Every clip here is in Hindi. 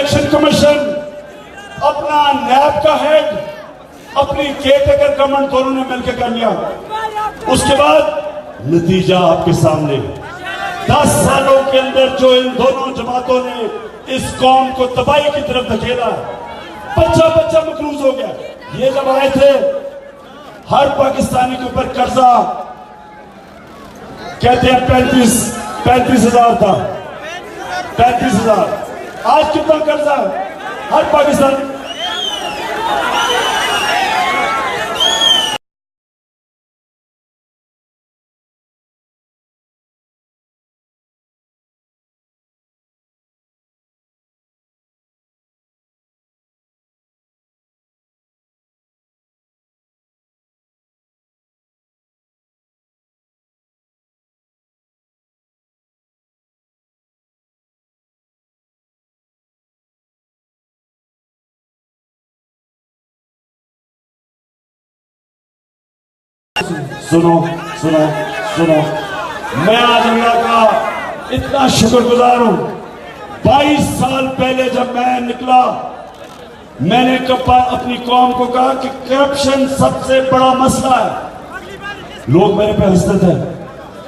इलेक्शन कमीशन अपना नैब का हेड, अपनी केयरटेकर गवर्नमेंट दोनों ने मिलकर कर लिया। उसके बाद नतीजा आपके सामने, 10 सालों के अंदर जो इन दोनों जमातों ने इस कौम को तबाही की तरफ धकेला, बच्चा बच्चा मकरूज हो गया। ये जब आए थे हर पाकिस्तानी के ऊपर कर्जा कहते हैं 35,000 था, 35,000। आज कितना कर्जा है हर पाकिस्तानी? सुनो सुनो सुनो, मैं आज अल्लाह का इतना शुक्रगुजार हूं। 22 साल पहले जब मैं निकला, मैंने अपनी कौम को कहा कि करप्शन सबसे बड़ा मसला है। लोग मेरे पे हंसते थे,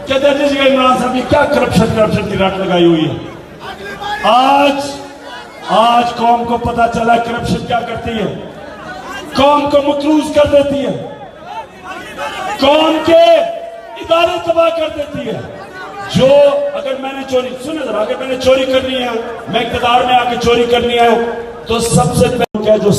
कहते थे इमरान साहब ये क्या करप्शन की रट लगाई हुई है। आज कौम को पता चला करप्शन क्या करती है, कौम को मकरूज कर देती है, कौम के इदारे तबाह कर देती है। जो अगर मैंने चोरी, सुने जरा, अगर मैंने चोरी करनी है, मैं इक़्तिदार में आके चोरी करनी है, तो सबसे पहले क्या जो